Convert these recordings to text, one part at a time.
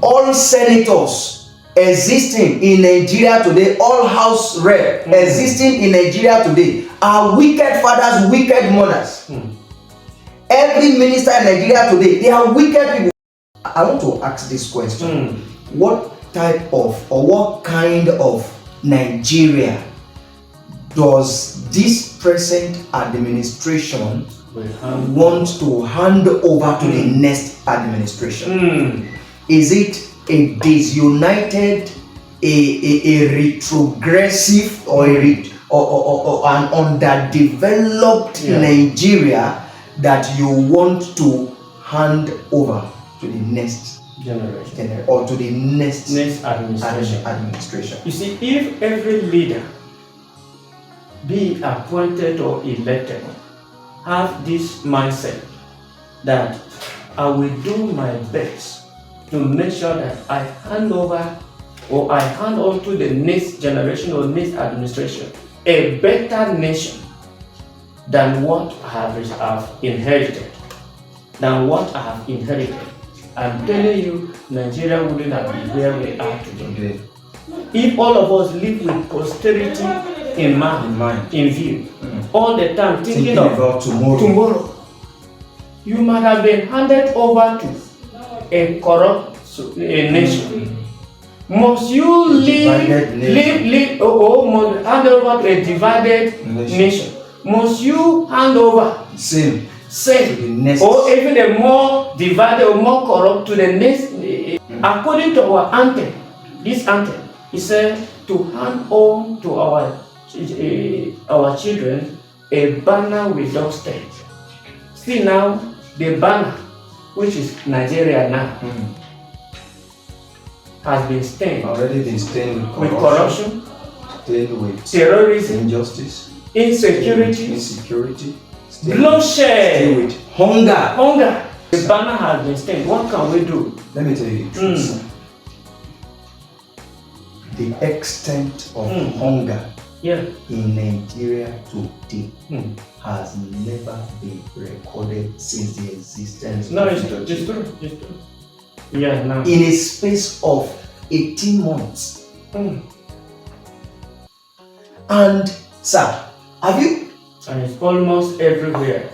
all senators existing in Nigeria today, all house rep existing in Nigeria today are wicked fathers, wicked mothers. Every minister in Nigeria today, they are wicked people. I want to ask this question. What type of or what kind of Nigeria does this present administration want to hand over to the next administration? Is it a disunited, a retrogressive, or an underdeveloped Nigeria that you want to hand over to the next generation or to the next administration? You see, if every leader, be appointed or elected, have this mindset that I will do my best to make sure that I hand over or I hand on to the next generation or next administration a better nation than what I have inherited. I'm telling you, Nigeria wouldn't have been where we are today. If all of us live with posterity in mind, in view, all the time thinking about tomorrow, you might have been handed over to a corrupt nation. Must you hand over to a divided nation? Must you hand over same to the next, or even a more divided or more corrupt to the next? According to our anthem, this anthem, it said to hand on to our children a banner without stain. See now, the banner, which is Nigeria now, has been stained. Already been stained with corruption, with terrorism, injustice, insecurity, bloodshed, with hunger. The banner has been stained. What can we do? Let me tell you the truth, sir. The extent of hunger in Nigeria today has never been recorded since the existence of Nigeria. It's true. Yeah, now. In a space of 18 months. And sir, have you? And it's almost everywhere.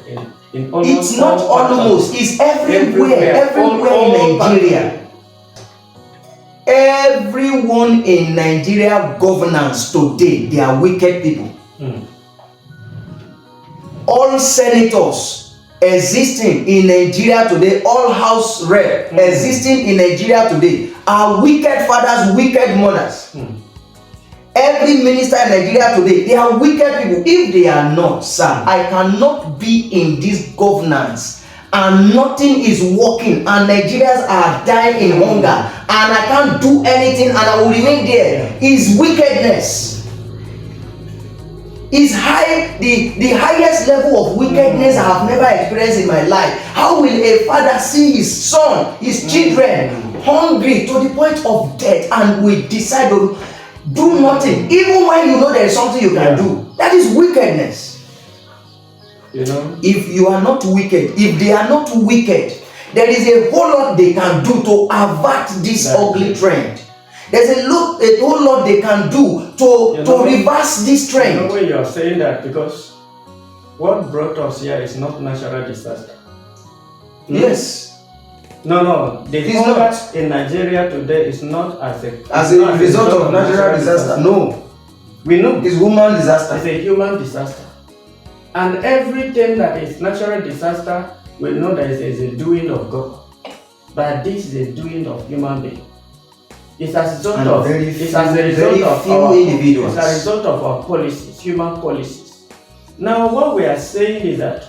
In almost it's not almost, it's everywhere in Nigeria. Everyone in Nigeria governance today, they are wicked people. All senators existing in Nigeria today, all house rep existing in Nigeria today are wicked fathers, wicked mothers. Every minister in Nigeria today, they are wicked people. If they are not, sir, I cannot be in this governance and nothing is working and Nigerians are dying in hunger and I can't do anything and I will remain there. Is wickedness. Is high, the highest level of wickedness I have never experienced in my life. How will a father see his son, his children hungry to the point of death and we decide to do nothing, even when you know there is something you can do? That is wickedness. You know, if you are not wicked, if they are not wicked, there is a whole lot they can do to avert this ugly trend. There's a whole lot they can do to reverse this trend. You know when you are saying that, because what brought us here is not natural disaster. Yes. No. The hunger in Nigeria today is not as a result of natural disaster. No. We know. It's human disaster. It's a human disaster. And everything that is natural disaster, we know that it is a doing of God. But this is a doing of human beings. It's as a result of our policies, human policies. Now, what we are saying is that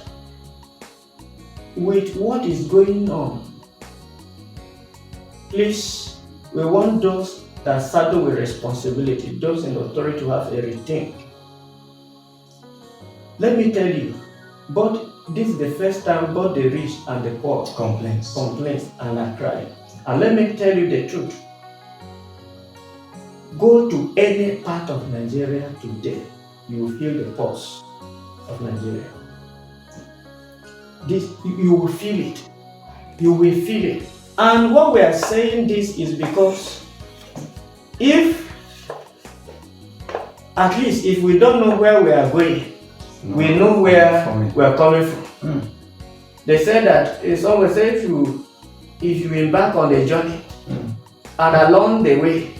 with what is going on, please, we want those that saddle with responsibility, those in authority, to have a rethink. Let me tell you, this is the first time both the rich and the poor complains and are crying. And let me tell you the truth. Go to any part of Nigeria today, you will feel the pulse of Nigeria. You will feel it. You will feel it. And what we are saying this is because if, at least if we don't know where we are going, we know where we are coming from. They said that, someone said if you embark on a journey and along the way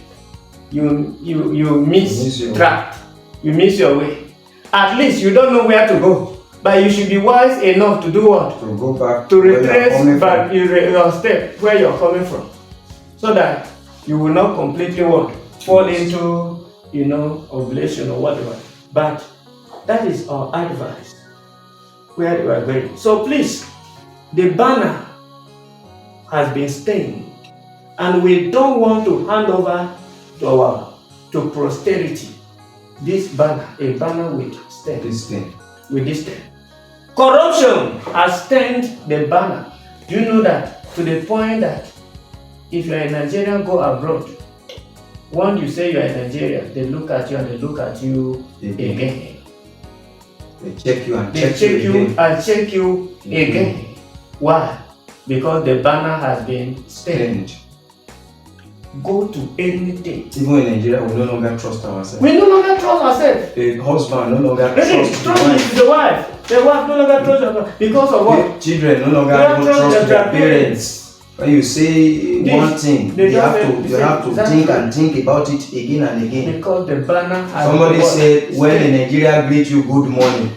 you miss track, you miss your way, at least you don't know where to go, but you should be wise enough to do what? To go back to retrace back your step where you're coming from, so that you will not completely what? Fall into oblation or whatever. But that is our advice where we are going. So please, the banner has been stained, and we don't want to hand over to posterity this banner, a banner with stain. With this stain. Corruption has stained the banner. Do you know that? To the point that if you are a Nigerian, go abroad, once you say you are in Nigeria, they look at you and they look at you again. They check you and check you again. Why? Because the banner has been stained. Go to anything. Even in Nigeria, we no longer trust ourselves. We no longer trust ourselves. The husband no longer trust the wife. The wife no longer trusts her husband. Because of what? The children no longer trust their parents. When you say one thing, you have to think about it again and again. Because the banner has somebody said, when in Nigeria greet you good morning,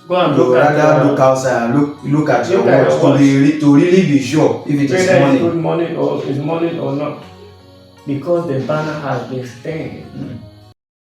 go and you rather look outside and look at your watch to really be sure if it is morning. Good morning or is morning or not. Because the banner has been stained.